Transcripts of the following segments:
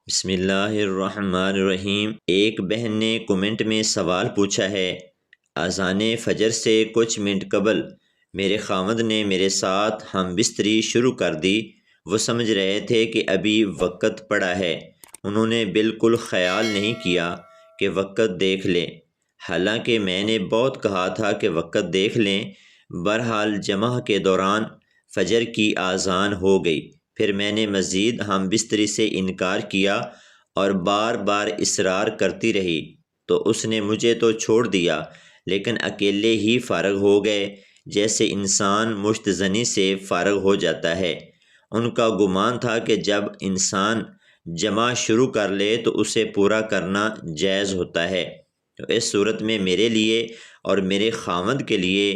بسم اللہ الرحمن الرحیم۔ ایک بہن نے کومنٹ میں سوال پوچھا ہے، اذان فجر سے کچھ منٹ قبل میرے خاوند نے میرے ساتھ ہم بستری شروع کر دی۔ وہ سمجھ رہے تھے کہ ابھی وقت پڑا ہے۔ انہوں نے بالکل خیال نہیں کیا کہ وقت دیکھ لیں، حالانکہ میں نے بہت کہا تھا کہ وقت دیکھ لیں۔ بہرحال جمعہ کے دوران فجر کی اذان ہو گئی۔ پھر میں نے مزید ہم بستری سے انکار کیا اور بار بار اصرار کرتی رہی، تو اس نے مجھے تو چھوڑ دیا لیکن اکیلے ہی فارغ ہو گئے، جیسے انسان مشت زنی سے فارغ ہو جاتا ہے۔ ان کا گمان تھا کہ جب انسان جمع شروع کر لے تو اسے پورا کرنا جائز ہوتا ہے۔ تو اس صورت میں میرے لیے اور میرے خاوند کے لیے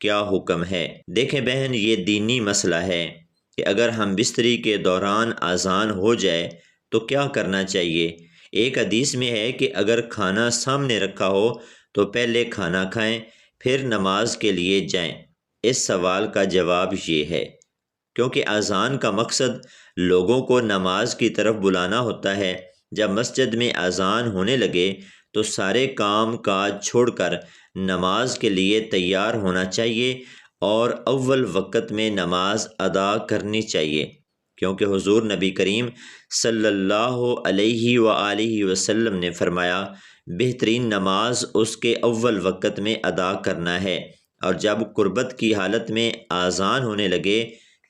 کیا حکم ہے؟ دیکھیں بہن، یہ دینی مسئلہ ہے کہ اگر ہم بستری کے دوران اذان ہو جائے تو کیا کرنا چاہیے۔ ایک حدیث میں ہے کہ اگر کھانا سامنے رکھا ہو تو پہلے کھانا کھائیں پھر نماز کے لیے جائیں۔ اس سوال کا جواب یہ ہے کیونکہ اذان کا مقصد لوگوں کو نماز کی طرف بلانا ہوتا ہے۔ جب مسجد میں اذان ہونے لگے تو سارے کام کاج چھوڑ کر نماز کے لیے تیار ہونا چاہیے اور اول وقت میں نماز ادا کرنی چاہیے، کیونکہ حضور نبی کریم صلی اللہ علیہ وآلہ وسلم نے فرمایا بہترین نماز اس کے اول وقت میں ادا کرنا ہے۔ اور جب قربت کی حالت میں اذان ہونے لگے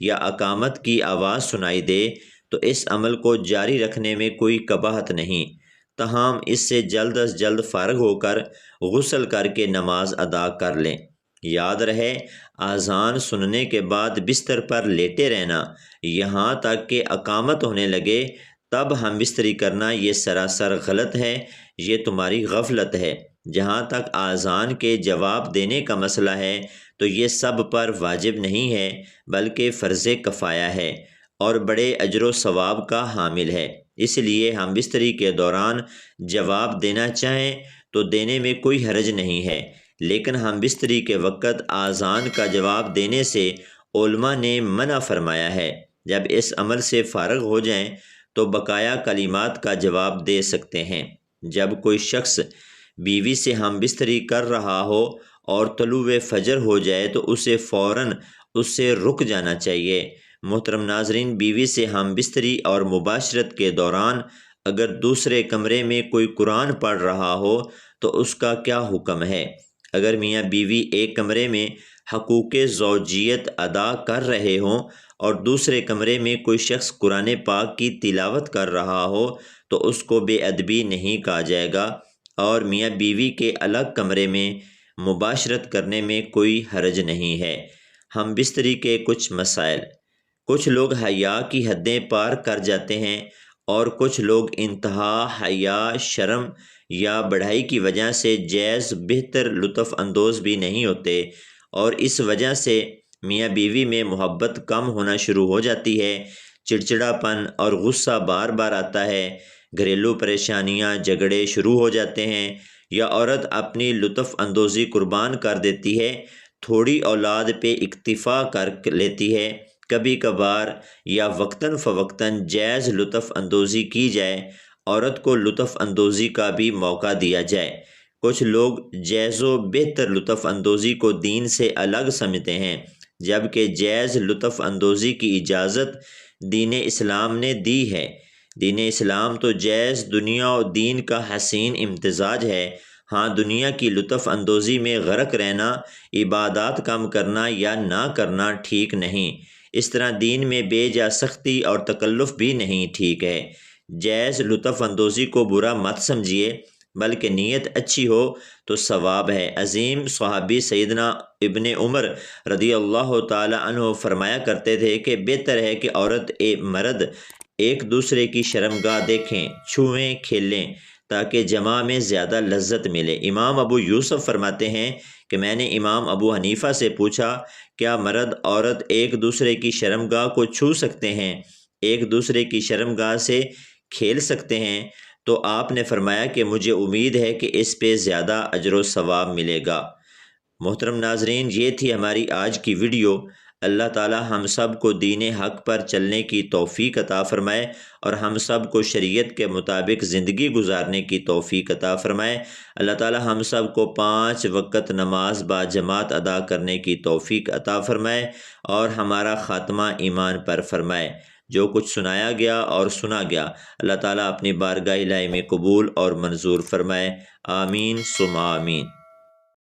یا اقامت کی آواز سنائی دے تو اس عمل کو جاری رکھنے میں کوئی قباحت نہیں، تاہم اس سے جلد از جلد فارغ ہو کر غسل کر کے نماز ادا کر لیں۔ یاد رہے، اذان سننے کے بعد بستر پر لیٹے رہنا یہاں تک کہ اقامت ہونے لگے تب ہم بستری کرنا یہ سراسر غلط ہے، یہ تمہاری غفلت ہے۔ جہاں تک اذان کے جواب دینے کا مسئلہ ہے تو یہ سب پر واجب نہیں ہے بلکہ فرض کفایہ ہے اور بڑے اجر و ثواب کا حامل ہے۔ اس لیے ہم بستری کے دوران جواب دینا چاہیں تو دینے میں کوئی حرج نہیں ہے، لیکن ہم بستری کے وقت اذان کا جواب دینے سے علماء نے منع فرمایا ہے۔ جب اس عمل سے فارغ ہو جائیں تو بقایا کلمات کا جواب دے سکتے ہیں۔ جب کوئی شخص بیوی سے ہم بستری کر رہا ہو اور طلوع فجر ہو جائے تو اسے فوراً اس سے رک جانا چاہیے۔ محترم ناظرین، بیوی سے ہم بستری اور مباشرت کے دوران اگر دوسرے کمرے میں کوئی قرآن پڑھ رہا ہو تو اس کا کیا حکم ہے؟ اگر میاں بیوی ایک کمرے میں حقوق زوجیت ادا کر رہے ہوں اور دوسرے کمرے میں کوئی شخص قرآن پاک کی تلاوت کر رہا ہو تو اس کو بے ادبی نہیں کہا جائے گا، اور میاں بیوی کے الگ کمرے میں مباشرت کرنے میں کوئی حرج نہیں ہے۔ ہم بستری کے کچھ مسائل۔ کچھ لوگ حیا کی حدیں پار کر جاتے ہیں اور کچھ لوگ انتہا حیا، شرم یا بڑھائی کی وجہ سے جائز بہتر لطف اندوز بھی نہیں ہوتے، اور اس وجہ سے میاں بیوی میں محبت کم ہونا شروع ہو جاتی ہے، چڑچڑاپن اور غصہ بار بار آتا ہے، گھریلو پریشانیاں، جھگڑے شروع ہو جاتے ہیں، یا عورت اپنی لطف اندوزی قربان کر دیتی ہے، تھوڑی اولاد پہ اکتفا کر لیتی ہے۔ کبھی کبھار یا وقتاً فوقتاً جائز لطف اندوزی کی جائے، عورت کو لطف اندوزی کا بھی موقع دیا جائے۔ کچھ لوگ جائز و بہتر لطف اندوزی کو دین سے الگ سمجھتے ہیں، جبکہ جائز لطف اندوزی کی اجازت دین اسلام نے دی ہے۔ دین اسلام تو جائز دنیا و دین کا حسین امتزاج ہے۔ ہاں، دنیا کی لطف اندوزی میں غرق رہنا، عبادات کم کرنا یا نہ کرنا ٹھیک نہیں۔ اس طرح دین میں بے جا سختی اور تکلف بھی نہیں ٹھیک ہے۔ جائز لطف اندوزی کو برا مت سمجھیے، بلکہ نیت اچھی ہو تو ثواب ہے۔ عظیم صحابی سیدنا ابن عمر رضی اللہ تعالی عنہ فرمایا کرتے تھے کہ بہتر ہے کہ عورت مرد ایک دوسرے کی شرمگاہ دیکھیں، چھوئیں، کھیلیں، تاکہ جماع میں زیادہ لذت ملے۔ امام ابو یوسف فرماتے ہیں کہ میں نے امام ابو حنیفہ سے پوچھا، کیا مرد عورت ایک دوسرے کی شرمگاہ کو چھو سکتے ہیں، ایک دوسرے کی شرمگاہ سے کھیل سکتے ہیں؟ تو آپ نے فرمایا کہ مجھے امید ہے کہ اس پہ زیادہ اجر و ثواب ملے گا۔ محترم ناظرین، یہ تھی ہماری آج کی ویڈیو۔ اللہ تعالی ہم سب کو دین حق پر چلنے کی توفیق عطا فرمائے اور ہم سب کو شریعت کے مطابق زندگی گزارنے کی توفیق عطا فرمائے۔ اللہ تعالی ہم سب کو 5 وقت نماز با جماعت ادا کرنے کی توفیق عطا فرمائے اور ہمارا خاتمہ ایمان پر فرمائے۔ جو کچھ سنایا گیا اور سنا گیا اللہ تعالیٰ اپنی بارگاہ الہی میں قبول اور منظور فرمائے۔ آمین ثم آمین۔